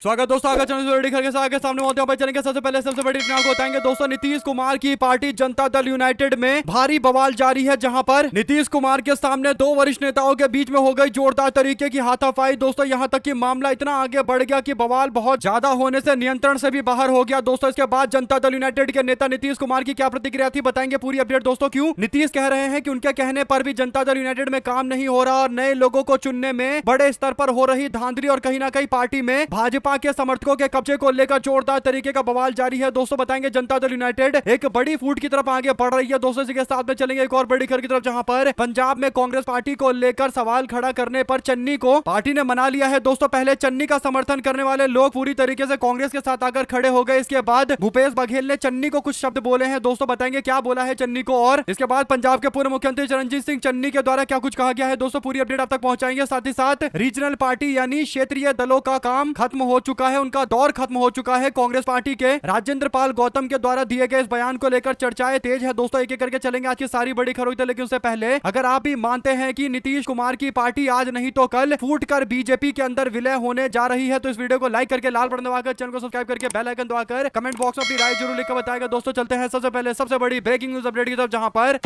स्वागत दोस्तों, आगे चैनल के सामने मौत पर चलेंगे। सबसे पहले सबसे बड़ी घटना को बताएंगे दोस्तों। नीतीश कुमार की पार्टी जनता दल यूनाइटेड में भारी बवाल जारी है, जहां पर नीतीश कुमार के सामने दो वरिष्ठ नेताओं के बीच में हो गई जोरदार तरीके की हाथापाई दोस्तों। यहां तक कि मामला इतना आगे बढ़ गया कि बवाल बहुत ज्यादा होने से नियंत्रण से भी बाहर हो गया दोस्तों। इसके बाद जनता दल यूनाइटेड के नेता नीतीश कुमार की क्या प्रतिक्रिया थी, बताएंगे पूरी अपडेट दोस्तों। क्यों नीतीश कह रहे हैं कि उनके कहने पर भी जनता दल यूनाइटेड में काम नहीं हो रहा और नए लोगों को चुनने में बड़े स्तर पर हो रही धांधली और कहीं ना कहीं पार्टी में भाजपा के समर्थकों के कब्जे को लेकर जोरदार तरीके का बवाल जारी है दोस्तों। बताएंगे जनता दल यूनाइटेड एक बड़ी फूट की तरफ आगे बढ़ रही है दोस्तों। इसी के साथ में चलेंगे एक और बड़ी खबर की तरफ, जहां पर पंजाब में कांग्रेस पार्टी को लेकर सवाल खड़ा करने पर चन्नी को पार्टी ने मना लिया है दोस्तों। पहले चन्नी का समर्थन करने वाले लोग पूरी तरीके से कांग्रेस के साथ आकर खड़े हो गए। इसके बाद भूपेश बघेल ने चन्नी को कुछ शब्द बोले हैं दोस्तों। बताएंगे क्या बोला है चन्नी को, और इसके बाद पंजाब के पूर्व मुख्यमंत्री चरणजीत सिंह चन्नी के द्वारा क्या कुछ कहा गया है दोस्तों। पूरी अपडेट आप तक पहुंचाएंगे। साथ ही साथ रीजनल पार्टी यानी क्षेत्रीय दलों का काम खत्म हो चुका है, उनका दौर खत्म हो चुका है। कांग्रेस पार्टी के राजेंद्र पाल गौतम के द्वारा दिए गए इस बयान को लेकर चर्चाएं तेज है दोस्तों। एक एक करके चलेंगे आज की सारी बड़ी खबरों, लेकिन उससे पहले अगर आप भी मानते हैं कि नीतीश कुमार की पार्टी आज नहीं तो कल फूटकर बीजेपी के अंदर विलय होने जा रही है, तो इस वीडियो को लाइक करके लाल बटन दबाकर चैनल को सब्सक्राइब करके बेल आइकन दबाकर कमेंट बॉक्स में अपनी राय जरूर लिखकर बताएगा दोस्तों। चलते हैं सबसे पहले सबसे बड़ी ब्रेकिंग न्यूज अपडेट की तरफ, जहां पर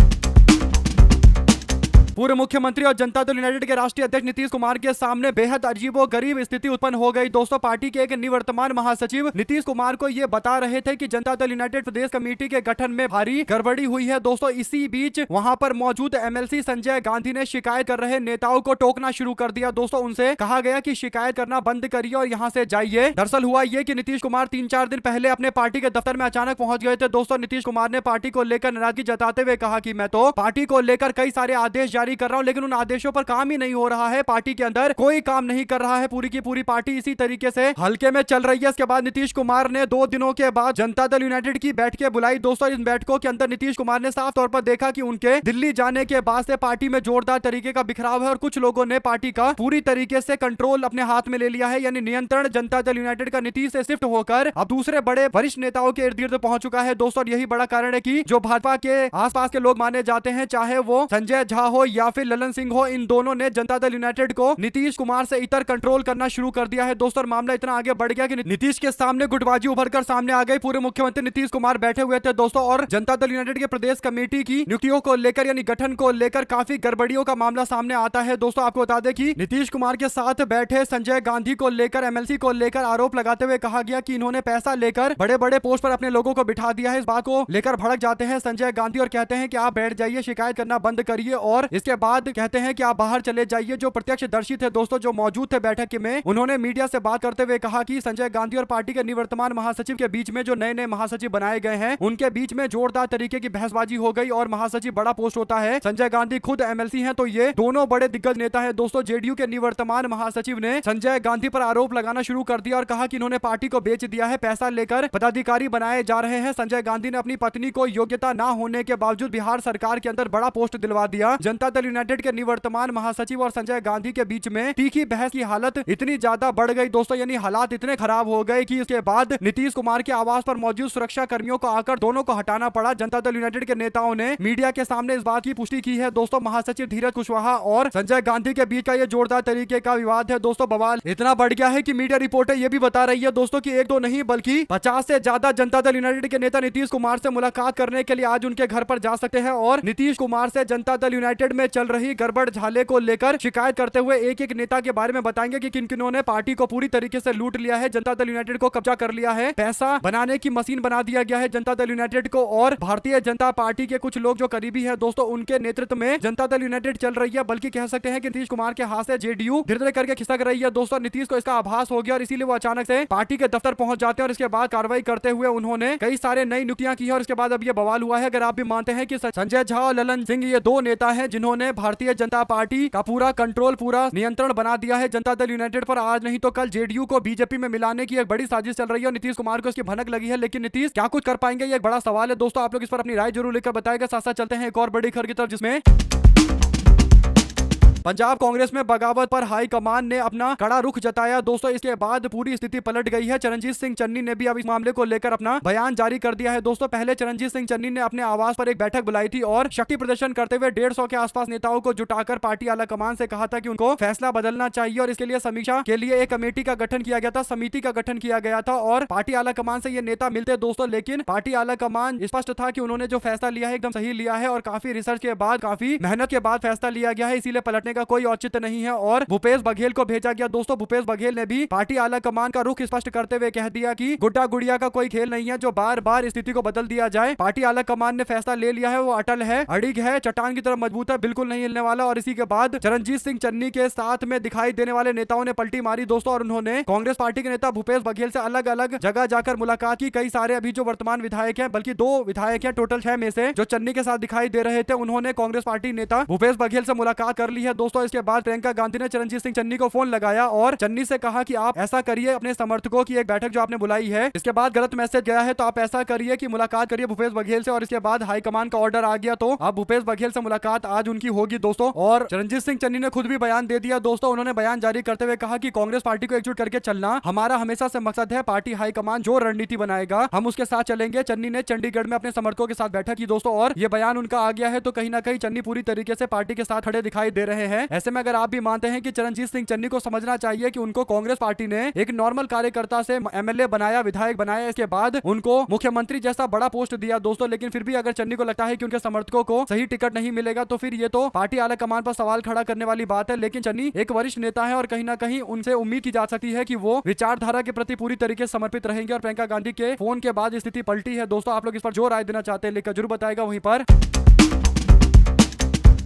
पूर्व मुख्यमंत्री और जनता दल यूनाइटेड के राष्ट्रीय अध्यक्ष नीतीश कुमार के सामने बेहद अजीबोगरीब स्थिति उत्पन्न हो गई दोस्तों। पार्टी के एक निवर्तमान महासचिव नीतीश कुमार को यह बता रहे थे कि जनता दल यूनाइटेड प्रदेश कमेटी के गठन में भारी गड़बड़ी हुई है दोस्तों। इसी बीच वहां पर मौजूद एमएलसी संजय गांधी ने शिकायत कर रहे नेताओं को टोकना शुरू कर दिया दोस्तों। उनसे कहा गया कि शिकायत करना बंद करिए और यहां से जाइए। दरअसल हुआ यह कि नीतीश कुमार 3-4 दिन पहले अपने पार्टी के दफ्तर में अचानक पहुंच गए थे दोस्तों। नीतीश कुमार ने पार्टी को लेकर नाराजगी जताते हुए कहा कि मैं तो पार्टी को लेकर कई सारे आदेश जारी कर रहा हूं, लेकिन उन आदेशों पर काम ही नहीं हो रहा है। पार्टी के अंदर कोई काम नहीं कर रहा है, पूरी की पूरी पार्टी इसी तरीके से हल्के में चल रही है। इसके बाद नीतीश कुमार ने 2 दिनों के बाद जनता दल यूनाइटेड की बैठकें बुलाई दोस्तों। इन बैठकों के अंदर नीतीश कुमार ने साफ तौर पर देखा कि उनके दिल्ली जाने के बाद से पार्टी में जोरदार तरीके का बिखराव है और कुछ लोगों ने पार्टी का पूरी तरीके से कंट्रोल अपने हाथ में ले लिया है, यानी नियंत्रण जनता दल यूनाइटेड का नीतीश से शिफ्ट होकर अब दूसरे बड़े वरिष्ठ नेताओं के इर्द गिर्द पहुंच चुका है दोस्तों। यही बड़ा कारण है कि जो भाजपा के आसपास के लोग माने जाते हैं, चाहे वो संजय झा हो या फिर ललन सिंह हो, इन दोनों ने जनता दल यूनाइटेड को नीतीश कुमार से इतर कंट्रोल करना शुरू कर दिया है दोस्तों। मामला इतना आगे बढ़ गया कि नीतीश के सामने गुटबाजी उभरकर सामने आ गई। पूर्व मुख्यमंत्री नीतीश कुमार बैठे हुए थे दोस्तों और जनता दल यूनाइटेड के प्रदेश कमेटी की नियुक्तियों को लेकर यानी गठन को लेकर काफी गड़बड़ियों का मामला सामने आता है दोस्तों। आपको बता दें कि नीतीश कुमार के साथ बैठे संजय गांधी को लेकर एमएलसी को लेकर आरोप लगाते हुए कहा गया कि इन्होंने पैसा लेकर बड़े बड़े पोस्ट पर अपने लोगों को बिठा दिया है। इस बात को लेकर भड़क जाते हैं संजय गांधी और कहते हैं कि आप बैठ जाइए, शिकायत करना बंद करिए, और इसके बाद कहते हैं कि आप बाहर चले जाइए। जो प्रत्यक्षदर्शी थे दोस्तों, जो मौजूद थे बैठक में, उन्होंने मीडिया से बात करते हुए कहा कि संजय गांधी और पार्टी के निवर्तमान महासचिव के बीच में जो नए नए महासचिव बनाए गए हैं, उनके बीच में जोरदार तरीके की बहसबाजी हो गई और महासचिव बड़ा पोस्ट होता है। संजय गांधी खुद एमएलसी हैं, तो ये दोनों बड़े दिग्गज नेता है दोस्तों। जेडीयू के निवर्तमान महासचिव ने संजय गांधी पर आरोप लगाना शुरू कर दिया और कहा कि इन्होंने पार्टी को बेच दिया है, पैसा लेकर पदाधिकारी बनाए जा रहे हैं। संजय गांधी ने अपनी पत्नी को योग्यता न होने के बावजूद बिहार सरकार के अंदर बड़ा पोस्ट दिलवा दिया। जनता दल यूनाइटेड के निवर्तमान महासचिव और संजय गांधी के बीच में तीखी बहस की हालत इतनी ज्यादा बढ़ गई दोस्तों, यानी हालात इतने खराब हो गए कि इसके बाद नीतीश कुमार के आवास पर मौजूद सुरक्षा कर्मियों को आकर दोनों को हटाना पड़ा। जनता दल यूनाइटेड के नेताओं ने मीडिया के सामने इस बात की पुष्टि की है दोस्तों। महासचिव धीरज कुशवाहा और संजय गांधी के बीच का ये जोरदार तरीके का विवाद है दोस्तों। बवाल इतना बढ़ गया है कि मीडिया रिपोर्टें ये भी बता रही है दोस्तों कि एक दो नहीं बल्कि 50 से ज्यादा जनता दल यूनाइटेड के नेता नीतीश कुमार से मुलाकात करने के लिए आज उनके घर पर जा सकते हैं और नीतीश कुमार से जनता दल यूनाइटेड में चल रही गड़बड़ झाले को लेकर शिकायत करते हुए एक एक नेता के बारे में बताएंगे कि किन किन्होंने पार्टी को पूरी तरीके से लूट लिया है, जनता दल यूनाइटेड को कब्जा कर लिया है, पैसा बनाने की मशीन बना दिया गया है जनता दल यूनाइटेड को। और भारतीय जनता पार्टी के कुछ लोग जो करीबी है दोस्तों, उनके नेतृत्व में जनता दल यूनाइटेड चल रही है, बल्कि कह सकते हैं कि नीतीश कुमार के हाथ से जेडीयू धीरे धीरे करके खिसक रही है दोस्तों। नीतीश को इसका आभास हो गया और इसीलिए वो अचानक से पार्टी के दफ्तर पहुंच जाते हैं और इसके बाद कार्रवाई करते हुए उन्होंने कई सारे नई नियुक्तियां की है और इसके बाद अब ये बवाल हुआ है। अगर आप भी मानते हैं कि संजय झा और ललन सिंह ये 2 नेता हैं जिन्होंने भारतीय जनता पार्टी का पूरा कंट्रोल, पूरा नियंत्रण बना दिया है जनता दल यूनाइटेड पर, आज नहीं तो कल जेडीयू को बीजेपी में मिलाने की एक बड़ी साजिश चल रही है और नीतीश कुमार को इसकी भनक लगी है, लेकिन नीतीश क्या कुछ कर पाएंगे, ये एक बड़ा सवाल है दोस्तों। आप लोग इस पर अपनी राय जरूर लेकर बताएगा। साथ साथ चलते हैं एक और बड़ी खबर की तरफ, जिसमें पंजाब कांग्रेस में बगावत पर हाईकमान ने अपना कड़ा रुख जताया दोस्तों। इसके बाद पूरी स्थिति पलट गई है। चरणजीत सिंह चन्नी ने भी अब इस मामले को लेकर अपना बयान जारी कर दिया है दोस्तों। पहले चरणजीत सिंह चन्नी ने अपने आवास पर एक बैठक बुलाई थी और शक्ति प्रदर्शन करते हुए 150 के आसपास नेताओं को जुटाकर पार्टी आला कमान से कहा था कि उनको फैसला बदलना चाहिए और इसके लिए समीक्षा के लिए एक कमेटी का गठन किया गया था, समिति का गठन किया गया था और पार्टी आला कमान से ये नेता मिलते दोस्तों। लेकिन पार्टी आला कमान स्पष्ट था कि उन्होंने जो फैसला लिया है एकदम सही लिया है और काफी रिसर्च के बाद, काफी मेहनत के बाद फैसला लिया गया है, इसीलिए पलटने का कोई औचित्य नहीं है और भूपेश बघेल को भेजा गया दोस्तों। भूपेश बघेल ने भी पार्टी आला कमान का रुख स्पष्ट करते हुए कह दिया कि गुड्डा गुड़िया का कोई खेल नहीं है जो बार बार स्थिति को बदल दिया जाए। पार्टी आला कमान ने फैसला ले लिया है, वो अटल है, अड़िग है, चट्टान की तरह मजबूत है, बिल्कुल नहीं हिलने वाला। और इसी के बाद चरणजीत सिंह चन्नी के साथ में दिखाई देने वाले नेताओं ने पलटी मारी दोस्तों और उन्होंने कांग्रेस पार्टी के नेता भूपेश बघेल से अलग अलग जगह जाकर मुलाकात की। कई सारे अभी जो वर्तमान विधायक हैं, बल्कि 2 विधायक हैं टोटल 6 में से, जो चन्नी के साथ दिखाई दे रहे थे, उन्होंने कांग्रेस पार्टी नेता भूपेश बघेल से मुलाकात कर ली है दोस्तों। इसके बाद प्रियंका गांधी ने चरणजीत सिंह चन्नी को फोन लगाया और चन्नी से कहा कि आप ऐसा करिए, अपने समर्थकों की एक बैठक जो आपने बुलाई है, इसके बाद गलत मैसेज गया है तो आप ऐसा करिए कि मुलाकात करिए भूपेश बघेल से। और इसके बाद हाईकमान का ऑर्डर आ गया तो अब भूपेश बघेल से मुलाकात आज उनकी होगी दोस्तों। और चरणजीत सिंह चन्नी ने खुद भी बयान दे दिया दोस्तों। उन्होंने बयान जारी करते हुए कहा कि कांग्रेस पार्टी को एकजुट करके चलना हमारा हमेशा से मकसद है। पार्टी हाईकमान जो रणनीति बनाएगा हम उसके साथ चलेंगे। चन्नी ने चंडीगढ़ में अपने समर्थकों के साथ बैठक की दोस्तों और ये बयान उनका आ गया है तो कहीं ना कहीं चन्नी पूरी तरीके से पार्टी के साथ खड़े दिखाई दे रहे हैं। ऐसे में अगर आप भी मानते हैं कि चरणजीत सिंह चन्नी को समझना चाहिए कि उनको कांग्रेस पार्टी ने एक नॉर्मल कार्यकर्ता से एमएलए बनाया, विधायक बनाया, इसके बाद उनको मुख्यमंत्री जैसा बड़ा पोस्ट दिया दोस्तों, लेकिन फिर भी अगर चन्नी को लगता है कि उनके समर्थकों को सही टिकट नहीं मिलेगा तो फिर ये तो पार्टी आला कमान पर सवाल खड़ा करने वाली बात है। लेकिन चन्नी एक वरिष्ठ नेता है और कहीं ना कहीं उनसे उम्मीद की जा सकती है कि वो विचारधारा के प्रति पूरी तरीके से समर्पित रहेंगे। और प्रियंका गांधी के फोन के बाद स्थिति पलटी है दोस्तों। आप लोग इस पर जो राय देना चाहते हैं लिखकर जरूर बताएगा। वहीं पर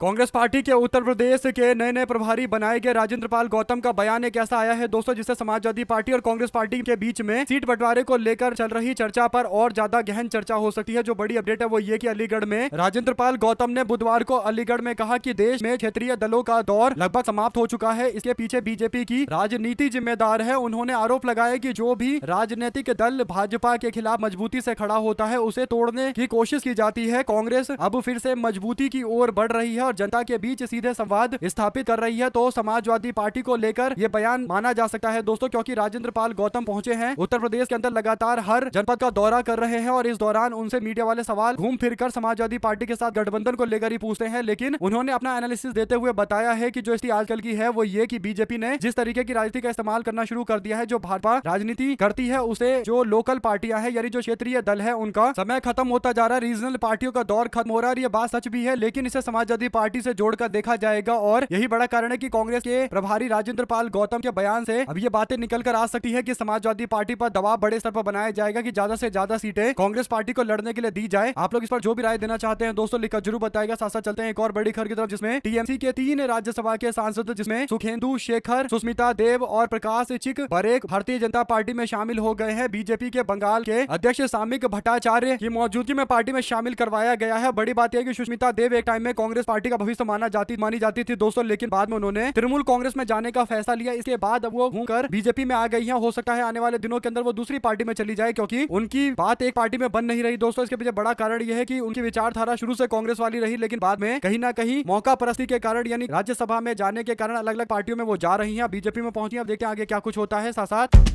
कांग्रेस पार्टी के उत्तर प्रदेश के नए प्रभारी बनाए गए राजेंद्र पाल गौतम का बयान एक ऐसा आया है दोस्तों जिससे समाजवादी पार्टी और कांग्रेस पार्टी के बीच में सीट बंटवारे को लेकर चल रही चर्चा पर और ज्यादा गहन चर्चा हो सकती है। जो बड़ी अपडेट है वो ये कि अलीगढ़ में राजेंद्र पाल गौतम ने बुधवार को अलीगढ़ में कहा कि देश में क्षेत्रीय दलों का दौर लगभग समाप्त हो चुका है, इसके पीछे बीजेपी की राजनीति जिम्मेदार है। उन्होंने आरोप लगाया कि जो भी राजनीतिक दल भाजपा के खिलाफ मजबूती से खड़ा होता है उसे तोड़ने की कोशिश की जाती है। कांग्रेस अब फिर से मजबूती की ओर बढ़ रही है और जनता के बीच सीधे संवाद स्थापित कर रही है। तो समाजवादी पार्टी को लेकर यह बयान माना जा सकता है दोस्तों, क्योंकि राजेंद्र पाल गौतम पहुंचे हैं उत्तर प्रदेश के अंदर, लगातार हर जनपद का दौरा कर रहे हैं और इस दौरान उनसे मीडिया वाले सवाल घूम फिरकर समाजवादी पार्टी के साथ गठबंधन को लेकर ही पूछते हैं। लेकिन उन्होंने अपना एनालिसिस देते हुए बताया है कि जो स्थिति आजकल की है वो ये कि बीजेपी ने जिस तरीके की राजनीति का इस्तेमाल करना शुरू कर दिया है, जो भाजपा राजनीति करती है उसे जो लोकल पार्टियां हैं यानी जो क्षेत्रीय दल है उनका समय खत्म होता जा रहा है, रीजनल पार्टियों का दौर खत्म हो रहा है। ये बात सच भी है, लेकिन इसे समाजवादी पार्टी से जोड़कर देखा जाएगा और यही बड़ा कारण है कि कांग्रेस के प्रभारी राजेंद्र पाल गौतम के बयान से अब ये बातें निकल कर आ सकती है कि समाजवादी पार्टी पर दबाव बड़े स्तर पर बनाया जाएगा कि ज्यादा से ज्यादा सीटें कांग्रेस पार्टी को लड़ने के लिए दी जाए। आप लोग इस पर जो भी राय देना चाहते हैं दोस्तों लिखकर जरूर बताएगा। साथ साथ चलते हैं एक और बड़ी खबर की तरफ जिसमें टीएमसी के 3 राज्यसभा के सांसद जिसमें सुखेंदु शेखर, सुष्मिता देव और प्रकाश चिक बरेक भारतीय जनता पार्टी में शामिल हो गए हैं। बीजेपी के बंगाल के अध्यक्ष सामिक भट्टाचार्य की मौजूदगी में पार्टी में शामिल करवाया गया है। बड़ी बात यह कि सुष्मिता देव एक टाइम में कांग्रेस पार्टी का भविष्य मानी जाती थी दोस्तों, लेकिन बाद में उन्होंने तृणमूल कांग्रेस में जाने का फैसला लिया। इसके बाद अब वो घूमकर बीजेपी में आ गई हैं। हो सकता है आने वाले दिनों के अंदर वो दूसरी पार्टी में चली जाए, क्योंकि उनकी बात एक पार्टी में बन नहीं रही दोस्तों। इसके पीछे बड़ा कारण यह है कि उनकी विचारधारा शुरू से कांग्रेस वाली रही, लेकिन बाद में कहीं ना कहीं मौका परस्ती के कारण यानी राज्यसभा में जाने के कारण अलग अलग पार्टियों में वो जा रही हैं, बीजेपी में पहुंची। अब देखते हैं आगे क्या कुछ होता है। साथ साथ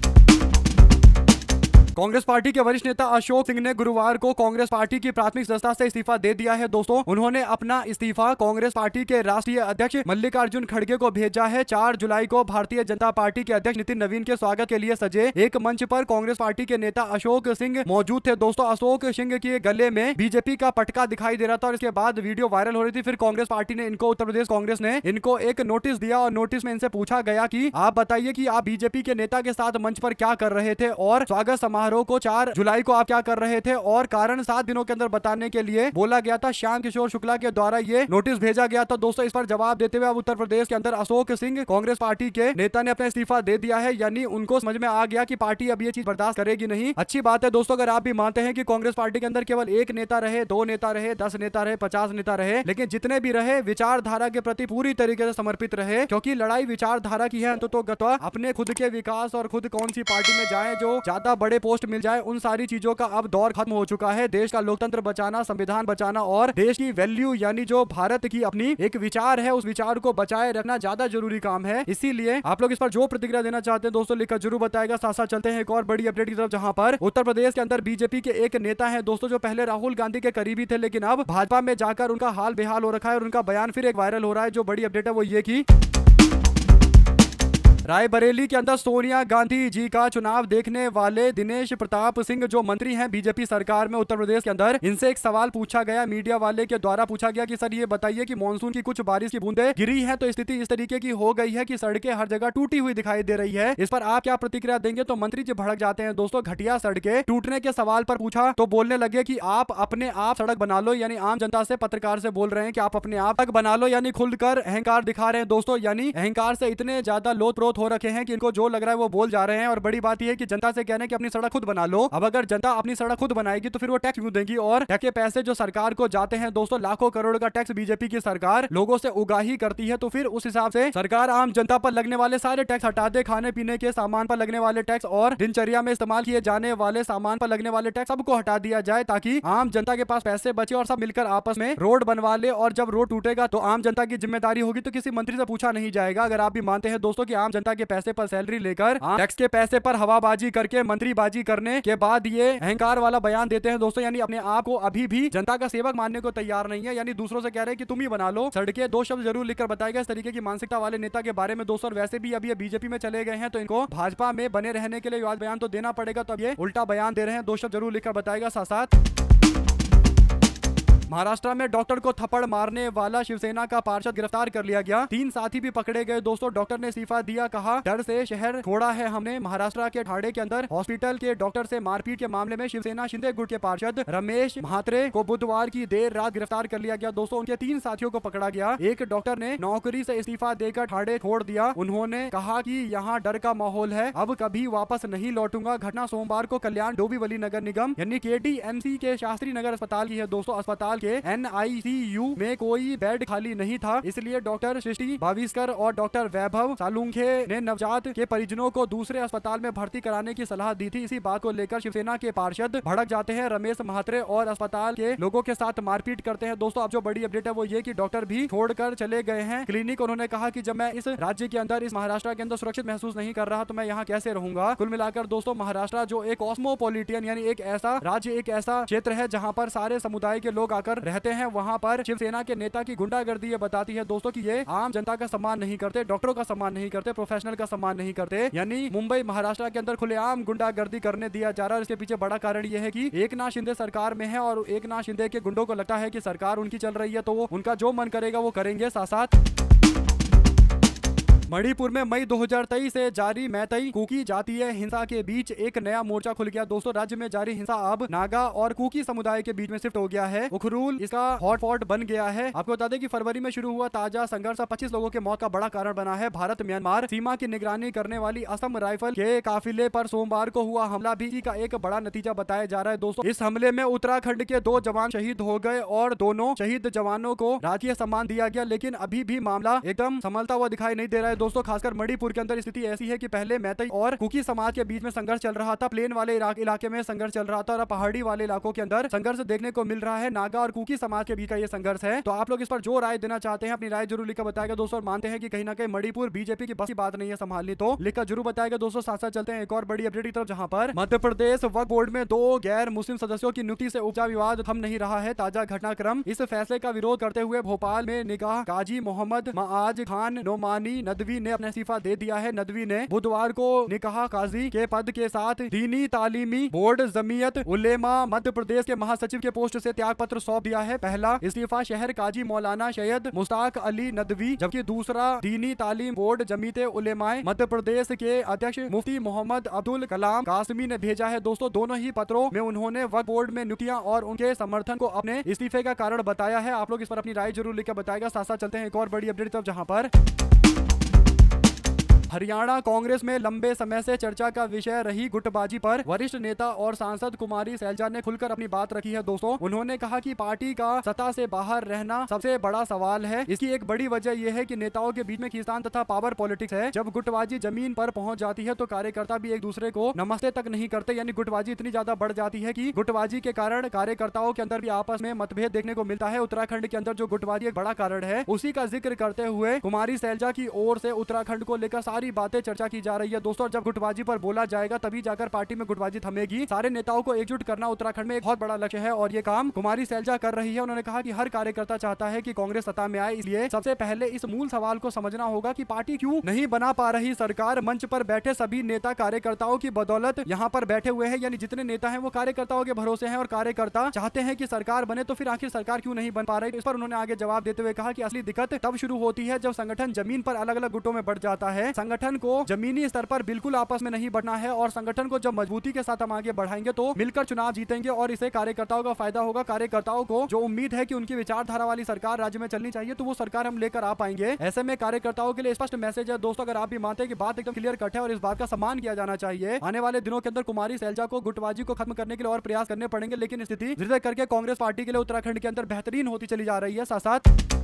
कांग्रेस पार्टी के वरिष्ठ नेता अशोक सिंह ने गुरुवार को कांग्रेस पार्टी की प्राथमिक सदस्यता से इस्तीफा दे दिया है दोस्तों। उन्होंने अपना इस्तीफा कांग्रेस पार्टी के राष्ट्रीय अध्यक्ष मल्लिकार्जुन खड़गे को भेजा है। 4 जुलाई को भारतीय जनता पार्टी के अध्यक्ष नितिन नवीन के स्वागत के लिए सजे एक मंच पर कांग्रेस पार्टी के नेता अशोक सिंह मौजूद थे दोस्तों। अशोक सिंह के गले में बीजेपी का पटका दिखाई दे रहा था और इसके बाद वीडियो वायरल हो रही थी। फिर कांग्रेस पार्टी ने इनको, उत्तर प्रदेश कांग्रेस ने इनको एक नोटिस दिया और नोटिस में इनसे पूछा गया कि आप बताइए कि आप बीजेपी के नेता के साथ मंच पर क्या कर रहे थे और स्वागत समारोह को 4 जुलाई को आप क्या कर रहे थे, और कारण 7 दिनों के अंदर बताने के लिए बोला गया था। श्याम किशोर शुक्ला के द्वारा ये नोटिस भेजा गया था दोस्तों। इस पर जवाब देते हुए अब उत्तर प्रदेश के अंदर अशोक सिंह कांग्रेस पार्टी के नेता ने अपना इस्तीफा दे दिया है, यानी उनको समझ में आ गया कि पार्टी अब ये चीज बर्दाश्त करेगी नहीं। अच्छी बात है दोस्तों, अगर आप भी मानते हैं कि कांग्रेस पार्टी के अंदर केवल 1 नेता रहे, 2 नेता रहे, 10 नेता रहे, 50 नेता रहे, लेकिन जितने भी रहे विचारधारा के प्रति पूरी तरीके से समर्पित रहे, क्योंकि लड़ाई विचारधारा की है। अंततः अपने खुद के विकास और खुद कौन सी पार्टी में जाए जो ज्यादा बड़े पोस्ट मिल जाए, उन सारी चीजों का अब दौर खत्म हो चुका है। देश का लोकतंत्र बचाना, संविधान बचाना और देश की वैल्यू यानी जो भारत की अपनी एक विचार है उस विचार को बचाए रखना ज्यादा जरूरी काम है। इसीलिए आप लोग इस पर जो प्रतिक्रिया देना चाहते हैं दोस्तों लिखकर जरूर बताएगा। साथ साथ चलते हैं एक और बड़ी अपडेट की तरफ, जहां पर उत्तर प्रदेश के अंदर बीजेपी के एक नेता है दोस्तों जो पहले राहुल गांधी के करीबी थे, लेकिन अब भाजपा में जाकर उनका हाल बेहाल हो रखा है और उनका बयान फिर एक वायरल हो रहा है। जो बड़ी अपडेट है वो ये की रायबरेली के अंदर सोनिया गांधी जी का चुनाव देखने वाले दिनेश प्रताप सिंह जो मंत्री हैं बीजेपी सरकार में उत्तर प्रदेश के अंदर, इनसे एक सवाल पूछा गया, मीडिया वाले के द्वारा पूछा गया कि सर ये बताइए कि मानसून की कुछ बारिश की बूंदें गिरी हैं तो स्थिति इस तरीके की हो गई है कि सड़कें हर जगह टूटी हुई दिखाई दे रही है, इस पर आप क्या प्रतिक्रिया देंगे? तो मंत्री जी भड़क जाते हैं दोस्तों। घटिया सड़कें टूटने के सवाल पर पूछा तो बोलने लगे कि आप अपने आप सड़क बना लो, यानी आम जनता से पत्रकार से बोल रहे हैं कि आप अपने आप सड़क बना लो, यानी खुलकर अहंकार दिखा रहे हैं दोस्तों। यानी अहंकार से इतने ज्यादा लोथ-प्रोथ हो रखे हैं कि इनको जो लग रहा है वो बोल जा रहे हैं। और बड़ी बात यह है कि जनता से कहने कि अपनी सड़क खुद बना लो। अब अगर जनता अपनी सड़क खुद बनाएगी तो फिर वो टैक्स क्यों देगी? और टैक्स के पैसे जो सरकार को जाते हैं दोस्तों, लाखों करोड़ का टैक्स बीजेपी की सरकार लोगों से उगाही करती है, तो फिर उस हिसाब से सरकार आम जनता पर लगने वाले सारे टैक्स हटा दे, खाने पीने के सामान पर लगने वाले टैक्स और दिनचर्या में इस्तेमाल किए जाने वाले सामान पर लगने वाले टैक्स सबको हटा दिया जाए, ताकि आम जनता के पास पैसे बचे और सब मिलकर आपस में रोड बनवा ले। और जब रोड टूटेगा तो आम जनता की जिम्मेदारी होगी, तो किसी मंत्री से पूछा नहीं जाएगा। अगर आप भी मानते हैं दोस्तों कि आम जनता के पैसे पर सैलरी लेकर टैक्स के पैसे पर हवाबाजी करके मंत्रीबाजी करने के बाद ये अहंकार वाला बयान देते हैं दोस्तों, यानी अपने आप को अभी भी जनता का सेवक मानने को तैयार नहीं है, यानी दूसरों से कह रहे हैं कि तुम ही बना लो सड़कें। दो शब्द जरूर लिखकर बताएगा इस तरीके की मानसिकता वाले नेता के बारे में दोस्तों। वैसे भी अभी ये बीजेपी में चले गए हैं तो इनको भाजपा में बने रहने के लिए विवाद बयान तो देना पड़ेगा, तो अब ये उल्टा बयान दे रहे हैं। दो शब्द जरूर लिखकर बताएगा। साथ साथ महाराष्ट्र में डॉक्टर को थप्पड़ मारने वाला शिवसेना का पार्षद गिरफ्तार कर लिया गया, 3 साथी भी पकड़े गए दोस्तों। डॉक्टर ने इस्तीफा दिया, कहा डर से शहर छोड़ा है हमने। महाराष्ट्र के ठाणे के अंदर हॉस्पिटल के डॉक्टर से मारपीट के मामले में शिवसेना शिंदे गुट के पार्षद रमेश म्हात्रे को बुधवार की देर रात गिरफ्तार कर लिया गया दोस्तों। उनके 3 साथियों को पकड़ा गया। एक डॉक्टर ने नौकरी से इस्तीफा देकर ठाणे छोड़ दिया। उन्होंने कहा कि यहाँ डर का माहौल है, अब कभी वापस नहीं लौटूंगा। घटना सोमवार को कल्याण डोंबिवली नगर निगम यानी KDMC के शास्त्री नगर अस्पताल की है दोस्तों। अस्पताल के NICU में कोई बेड खाली नहीं था, इसलिए डॉक्टर सृष्टि भाविस्कर और डॉक्टर वैभव सालुंखे ने नवजात के परिजनों को दूसरे अस्पताल में भर्ती कराने की सलाह दी थी। इसी बात को लेकर शिवसेना के पार्षद भड़क जाते हैं, रमेश म्हात्रे और अस्पताल के लोगों के साथ मारपीट करते हैं दोस्तों। अब जो बड़ी अपडेट है वो ये कि डॉक्टर भी छोड़कर चले गए हैं क्लिनिक। उन्होंने कहा कि जब मैं इस राज्य के अंदर, इस महाराष्ट्र के अंदर सुरक्षित महसूस नहीं कर रहा तो मैं यहाँ कैसे रहूंगा। कुल मिलाकर दोस्तों महाराष्ट्र जो एक कॉस्मोपॉलिटन यानी एक ऐसा राज्य, एक ऐसा क्षेत्र है जहाँ पर सारे समुदाय के लोग आकर रहते हैं, वहाँ पर शिवसेना के नेता की गुंडागर्दी ये बताती है दोस्तों कि ये आम जनता का सम्मान नहीं करते, डॉक्टरों का सम्मान नहीं करते, प्रोफेशनल का सम्मान नहीं करते। यानी मुंबई महाराष्ट्र के अंदर खुलेआम गुंडागर्दी करने दिया जा रहा है। इसके पीछे बड़ा कारण ये है कि एकनाथ शिंदे सरकार में है और एकनाथ शिंदे के गुंडों को लगता है कि सरकार उनकी चल रही है तो वो उनका जो मन करेगा वो करेंगे। साथ साथ मणिपुर में मई 2023 से जारी मैतेई कुकी जातीय हिंसा के बीच एक नया मोर्चा खुल गया दोस्तों। राज्य में जारी हिंसा अब नागा और कुकी समुदाय के बीच में शिफ्ट हो गया है। उखरूल इसका हॉटस्पॉट बन गया है। आपको बता दें कि फरवरी में शुरू हुआ ताजा संघर्ष 25 लोगों के मौत का बड़ा कारण बना है। भारत म्यांमार सीमा की निगरानी करने वाली असम राइफल के काफिले पर सोमवार को हुआ हमला भी का एक बड़ा नतीजा बताया जा रहा है दोस्तों। इस हमले में उत्तराखंड के 2 जवान शहीद हो गए और दोनों शहीद जवानों को राजकीय सम्मान दिया गया, लेकिन अभी भी मामला एकदम संभलता हुआ दिखाई नहीं दे रहा है दोस्तों। खासकर मणिपुर के अंदर स्थिति ऐसी है कि पहले मैतेई और कुकी समाज के बीच में संघर्ष चल रहा था, प्लेन वाले इलाके में संघर्ष चल रहा था और पहाड़ी वाले इलाकों के अंदर संघर्ष देखने को मिल रहा है। नागा और कुकी समाज के बीच का ये संघर्ष है। तो आप लोग इस पर जो राय देना चाहते हैं अपनी राय जरूर लिखकर बताएगा दोस्तों। और मानते हैं कि कहीं ना कहीं मणिपुर बीजेपी की बस की बात नहीं है संभालनी, तो लिखकर जरूर बताएगा दोस्तों। साथ साथ चलते हैं एक और बड़ी अपडेट की तरफ, जहां पर मध्य प्रदेश वक्फ बोर्ड में 2 गैर मुस्लिम सदस्यों की नियुक्ति से उपजा विवाद थम नहीं रहा है। ताजा घटनाक्रम, इस फैसले का विरोध करते हुए भोपाल में निगाह काजी मोहम्मद माज खान नोमानी नदवी ने अपना इस्तीफा दे दिया है। नदवी ने बुधवार को निकाह काजी के पद के साथ दीनी तालीमी बोर्ड जमीयत उलेमा मध्य प्रदेश के महासचिव के पोस्ट से त्याग पत्र सौंप दिया है। पहला इस्तीफा शहर काजी मौलाना सैयद मुश्ताक अली नदवी, जबकि दूसरा दीनी तालीम बोर्ड जमीयत उलेमाए मध्य प्रदेश के अध्यक्ष मुफ्ती मोहम्मद अब्दुल कलाम कासमी ने भेजा है दोस्तों। दोनों ही पत्रों में उन्होंने वक्फ बोर्ड में नियुक्तियां और उनके समर्थन को अपने इस्तीफे का कारण बताया है। आप लोग इस पर अपनी राय जरूर लिखकर बताएगा। साथ साथ चलते हैं एक और बड़ी अपडेट तरफ, जहां पर हरियाणा कांग्रेस में लंबे समय से चर्चा का विषय रही गुटबाजी पर वरिष्ठ नेता और सांसद कुमारी सैलजा ने खुलकर अपनी बात रखी है। दोस्तों, उन्होंने कहा कि पार्टी का सत्ता से बाहर रहना सबसे बड़ा सवाल है। इसकी एक बड़ी वजह यह है कि नेताओं के बीच में खींचतान तथा पावर पॉलिटिक्स है। जब गुटबाजी जमीन पर पहुंच जाती है तो कार्यकर्ता भी एक दूसरे को नमस्ते तक नहीं करते, यानी गुटबाजी इतनी ज्यादा बढ़ जाती है कि गुटबाजी के कारण कार्यकर्ताओं के अंदर भी आपस में मतभेद देखने को मिलता है। उत्तराखंड के अंदर जो गुटबाजी एक बड़ा कारण है, उसी का जिक्र करते हुए कुमारी सैलजा की ओर से उत्तराखंड को लेकर सारी बातें चर्चा की जा रही है। दोस्तों, जब गुटबाजी पर बोला जाएगा तभी जाकर पार्टी में गुटबाजी थमेगी। सारे नेताओं को एकजुट करना उत्तराखंड में एक बहुत बड़ा लक्ष्य है और ये काम कुमारी सैलजा कर रही है। उन्होंने कहा कि हर कार्यकर्ता चाहता है कि कांग्रेस सत्ता में आए, इसलिए सबसे पहले इस मूल सवाल को समझना होगा कि पार्टी क्यों नहीं बना पा रही। सरकार मंच पर बैठे सभी नेता कार्यकर्ताओं की बदौलत यहाँ पर बैठे हुए हैं, यानी जितने नेता हैं वो कार्यकर्ताओं के भरोसे हैं और कार्यकर्ता चाहते हैं कि सरकार बने, तो फिर आखिर सरकार क्यों नहीं बन पा रही। इस पर उन्होंने आगे जवाब देते हुए कहा कि असली दिक्कत तब शुरू होती है जब संगठन जमीन पर अलग अलग गुटों में बढ़ जाता है। संगठन को जमीनी स्तर पर बिल्कुल आपस में नहीं बढ़ना है और संगठन को जब मजबूती के साथ हम आगे बढ़ाएंगे तो मिलकर चुनाव जीतेंगे और इसे कार्यकर्ताओं का फायदा होगा। कार्यकर्ताओं को जो उम्मीद है कि उनकी विचारधारा वाली सरकार राज्य में चलनी चाहिए, तो वो सरकार हम लेकर आ पाएंगे। ऐसे में कार्यकर्ताओं के लिए स्पष्ट मैसेज है। दोस्तों, अगर आप भी मानते हैं कि बात एकदम क्लियर कट है और इस बात का सम्मान किया जाना चाहिए, आने वाले दिनों के अंदर कुमारी सैलजा को गुटबाजी को खत्म करने के लिए और प्रयास करने पड़ेंगे। लेकिन स्थिति धीरे करके कांग्रेस पार्टी के लिए उत्तराखंड के अंदर बेहतरीन होती चली जा रही है। साथ साथ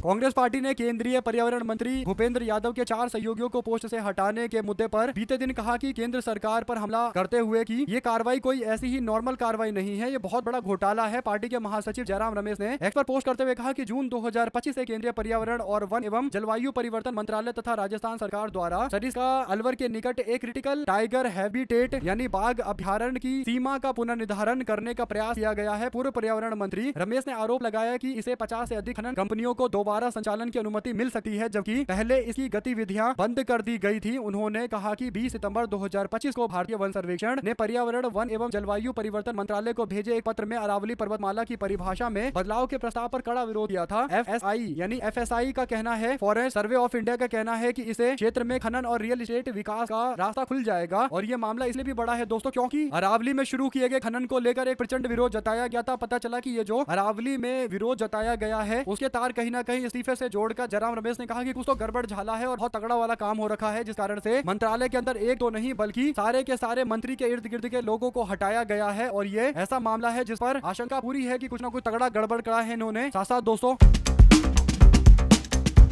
कांग्रेस पार्टी ने केंद्रीय पर्यावरण मंत्री भूपेंद्र यादव के 4 सहयोगियों को पोस्ट से हटाने के मुद्दे पर बीते दिन कहा कि केंद्र सरकार पर हमला करते हुए कि ये कार्रवाई कोई ऐसी ही नॉर्मल कार्रवाई नहीं है, ये बहुत बड़ा घोटाला है। पार्टी के महासचिव जयराम रमेश ने एक्स पर पोस्ट करते हुए कहा कि जून 2025 से केंद्रीय पर्यावरण और वन एवं जलवायु परिवर्तन मंत्रालय तथा राजस्थान सरकार द्वारा सरिस्का अलवर के निकट एक क्रिटिकल टाइगर हैबिटेट यानी बाघ अभ्यारण्य की सीमा का पुनर्निर्धारण करने का प्रयास किया गया है। पूर्व पर्यावरण मंत्री रमेश ने आरोप लगाया कि इसे 50 से अधिक खनन कंपनियों को दोबारा संचालन की अनुमति मिल सकती है, जबकि पहले इसकी गतिविधियां बंद कर दी गई थी। उन्होंने कहा कि 20 सितंबर 2025 को भारतीय वन सर्वेक्षण ने पर्यावरण वन एवं जलवायु परिवर्तन मंत्रालय को भेजे एक पत्र में अरावली पर्वतमाला की परिभाषा में बदलाव के प्रस्ताव पर कड़ा विरोध किया था। FSI का कहना है, फॉरेस्ट सर्वे ऑफ इंडिया का कहना है कि इसे क्षेत्र में खनन और रियल एस्टेट विकास का रास्ता खुल जाएगा। और ये मामला इसलिए भी बड़ा है दोस्तों क्योंकि अरावली में शुरू किए गए खनन को लेकर एक प्रचंड विरोध जताया गया था। पता चला कि ये जो अरावली में विरोध जताया गया है उसके तार कहीं ना कहीं इस्तीफे से जोड़कर जयराम रमेश ने कहा कि कुछ तो गड़बड़ झाला है और बहुत तगड़ा वाला काम हो रखा है, जिस कारण से मंत्रालय के अंदर एक तो नहीं बल्कि सारे के सारे मंत्री के इर्द गिर्द के लोगों को हटाया गया है। और ये ऐसा मामला है जिस पर आशंका पूरी है कि कुछ ना कुछ तगड़ा गड़बड़ करा है इन्होंने। साथ साथ दोस्तों,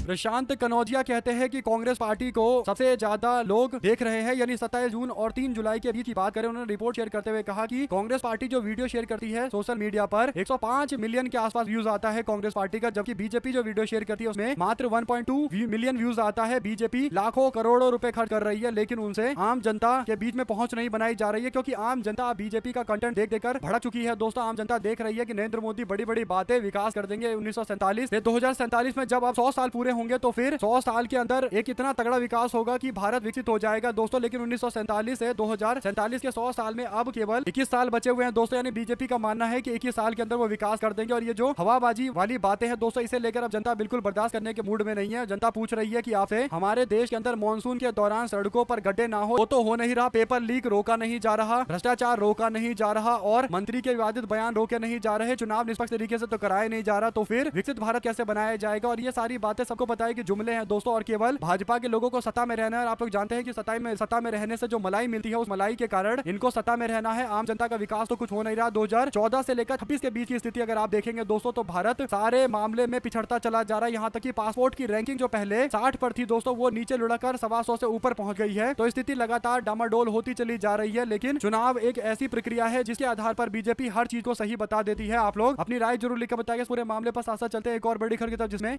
प्रशांत कनौजिया कहते हैं कि कांग्रेस पार्टी को सबसे ज्यादा लोग देख रहे हैं, यानी 27 जून और 3 जुलाई के बीच की बात करें। उन्होंने रिपोर्ट शेयर करते हुए कहा कि कांग्रेस पार्टी जो वीडियो शेयर करती है सोशल मीडिया पर 105 मिलियन के आसपास व्यूज आता है कांग्रेस पार्टी का, जबकि बीजेपी जो वीडियो शेयर करती है उसमें मात्र 1.2 मिलियन व्यूज आता है। बीजेपी लाखों करोड़ों रुपए खर्च कर रही है, लेकिन उनसे आम जनता के बीच में पहुंच नहीं बनाई जा रही है, क्योंकि आम जनता बीजेपी का कंटेंट देख देकर भड़क चुकी है। दोस्तों, आम जनता देख रही है कि नरेंद्र मोदी बड़ी बड़ी बातें विकास कर देंगे 1947 से 2047 में। जब अब 100 साल पूरे होंगे तो फिर 100 साल के अंदर एक इतना तगड़ा विकास होगा कि भारत विकसित हो जाएगा दोस्तों। लेकिन 1947 से 2047 के 100 साल में अब केवल 21 साल बचे हुए हैं दोस्तों, यानी बीजेपी का मानना है कि 21 साल के अंदर वो विकास कर देंगे। और ये जो हवाबाजी वाली बातें हैं दोस्तों, इसे लेकर अब जनता बिल्कुल बर्दाश्त करने के मूड में नहीं है। जनता पूछ रही है कि आपसे हमारे देश के अंदर मानसून के दौरान सड़कों पर गड्ढे ना हो, वो तो हो नहीं रहा, पेपर लीक रोका नहीं जा रहा, भ्रष्टाचार रोका नहीं जा रहा और मंत्री के विवादित बयान रोके नहीं जा रहे, चुनाव निष्पक्ष तरीके से तो कराया नहीं जा रहा, तो फिर विकसित भारत कैसे बनाया जाएगा। और ये सारी बातें सबको पता है कि जुमले हैं दोस्तों, और केवल भाजपा के लोगों को सत्ता में रहना है। और आप लोग जानते हैं कि सत्ता में रहने से जो मलाई मिलती है, उस मलाई के कारण इनको सत्ता में रहना है। आम जनता का विकास तो कुछ हो नहीं रहा। 2014 से लेकर 26 के बीच की स्थिति अगर आप देखेंगे दोस्तों, तो भारत सारे मामले में पिछड़ता चला जा रहा है। यहाँ तक कि पासपोर्ट की रैंकिंग जो पहले 60 पर थी दोस्तों, वो नीचे लुढ़कर 125 से ऊपर पहुंच गई है। तो स्थिति लगातार डामाडोल होती चली जा रही है। लेकिन चुनाव एक ऐसी प्रक्रिया है जिसके आधार पर बीजेपी हर चीज को सही बता देती है। आप लोग अपनी राय जरूर लिखकर बताइए इस पूरे मामले पर। साथ साथ चलते हैं एक और बड़ी खबर की तरफ, जिसमें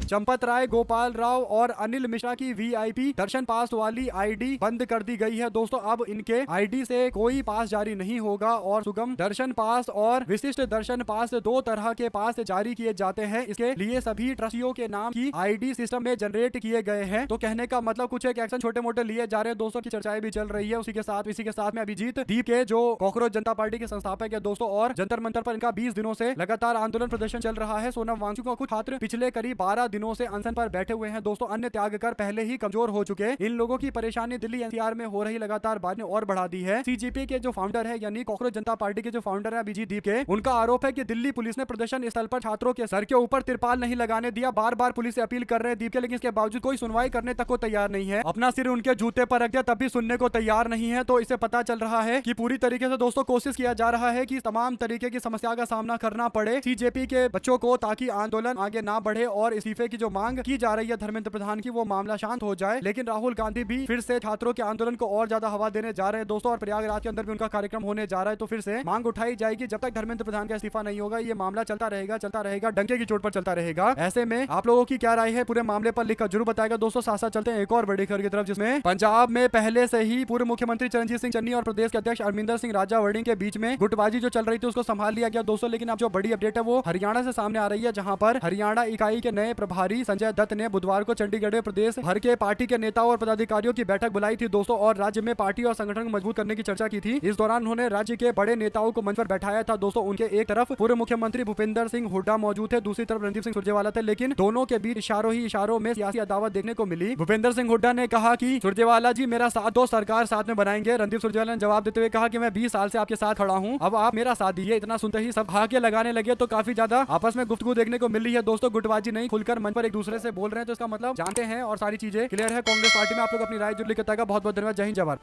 चंपत राय, गोपाल राव और अनिल मिश्रा की वीआईपी दर्शन पास वाली आईडी बंद कर दी गई है दोस्तों। अब इनके आईडी से कोई पास जारी नहीं होगा और सुगम दर्शन पास और विशिष्ट दर्शन पास 2 तरह के पास जारी किए जाते हैं। इसके लिए सभी ट्रस्टियों के नाम की आईडी सिस्टम में जनरेट किए गए हैं। तो कहने का मतलब कुछ एक एक्शन छोटे मोटे लिए जा रहे हैं दोस्तों, की चर्चाएं भी चल रही है। इसी के साथ में अभिजीत दीप के जो कॉकरोच जनता पार्टी के संस्थापक है दोस्तों, और जंतर मंतर पर इनका 20 दिनों से लगातार आंदोलन प्रदर्शन चल रहा है। सोनम वांगचुक का कुछ छात्र पिछले करीब 12 दिनों दिनों से अनशन पर बैठे हुए हैं दोस्तों। अन्य त्याग कर पहले ही कमजोर हो चुके इन लोगों की परेशानी दिल्ली एनसीआर में हो रही लगातार बात ने और बढ़ा दी है। सीजेपी के जो फाउंडर है यानी कॉकरोच जनता पार्टी के जो फाउंडर है अभिजीत दीप के, उनका आरोप है कि दिल्ली पुलिस ने प्रदर्शन स्थल पर छात्रों के सर के ऊपर तिरपाल नहीं लगाने दिया। बार बार पुलिस से अपील कर रहे हैं दीप के, लेकिन इसके बावजूद कोई सुनवाई करने तक को तैयार नहीं है। अपना सिर उनके जूते पर रख दिया तब भी सुनने को तैयार नहीं है। तो इससे पता चल रहा है कि पूरी तरीके से दोस्तों कोशिश किया जा रहा है कि तमाम तरीके की समस्या का सामना करना पड़े सीजेपी के बच्चों को, ताकि आंदोलन आगे ना बढ़े और इस्तीफे की जो मांग की जा रही है धर्मेंद्र प्रधान की, वो मामला शांत हो जाए। लेकिन राहुल गांधी भी फिर से छात्रों के आंदोलन को और ज्यादा हवा देने जा रहे हैं दोस्तों, और प्रयागराज के अंदर भी उनका कार्यक्रम होने जा रहा है। तो फिर से मांग उठाई जाएगी। जब तक धर्मेंद्र प्रधान का इस्तीफा नहीं होगा ये मामला चलता रहेगा, डंके की चोट पर चलता रहेगा। ऐसे में आप लोगों की क्या राय है पूरे मामले पर लिखकर जरूर बताएगा दोस्तों। साथ साथ चलते हैं एक और बड़ी खबर की तरफ, जिसमें पंजाब में पहले से ही पूर्व मुख्यमंत्री चरणजीत सिंह चन्नी और प्रदेश के अध्यक्ष अरविंदर सिंह राजावड़ी के बीच में गुटबाजी जो चल रही थी उसको संभाल लिया गया दोस्तों। लेकिन अब जो बड़ी अपडेट है वो हरियाणा से सामने आ रही है, जहां पर हरियाणा इकाई के नए प्रभारी संजय दत्त ने बुधवार को चंडीगढ़ में प्रदेश भर के पार्टी के नेताओं और पदाधिकारियों की बैठक बुलाई थी दोस्तों, और राज्य में पार्टी और संगठन को मजबूत करने की चर्चा की थी। इस दौरान उन्होंने राज्य के बड़े नेताओं को मंच पर बैठाया था दोस्तों। उनके एक तरफ पूर्व मुख्यमंत्री भूपेंद्र सिंह हुड्डा मौजूद थे, दूसरी तरफ रणदीप सिंह सुरजेवाला थे, लेकिन दोनों के बीच इशारों ही इशारों में सियासी अदावत देखने को मिली। भूपेंद्र सिंह हुड्डा ने कहा कि सुरजेवाला जी मेरा साथ दो, सरकार साथ में बनाएंगे। रणदीप सुरजेवाला ने जवाब देते हुए कहा कि मैं 20 साल से आपके साथ खड़ा हूं, अब आप मेरा साथ दीजिए। इतना सुनते ही सब हाके लगाने लगे। तो काफी ज्यादा आपस में गुफ्तगू देखने को मिल रही है दोस्तों। गुटबाजी नहीं, खुलकर मंच पर एक दूसरे से बोल रहे हैं, तो इसका मतलब जानते हैं और सारी चीजें क्लियर है। कांग्रेस पार्टी में आप लोग अपनी राय जरूर लिखता है। बहुत बहुत धन्यवाद। जय हिंद, जय भारत।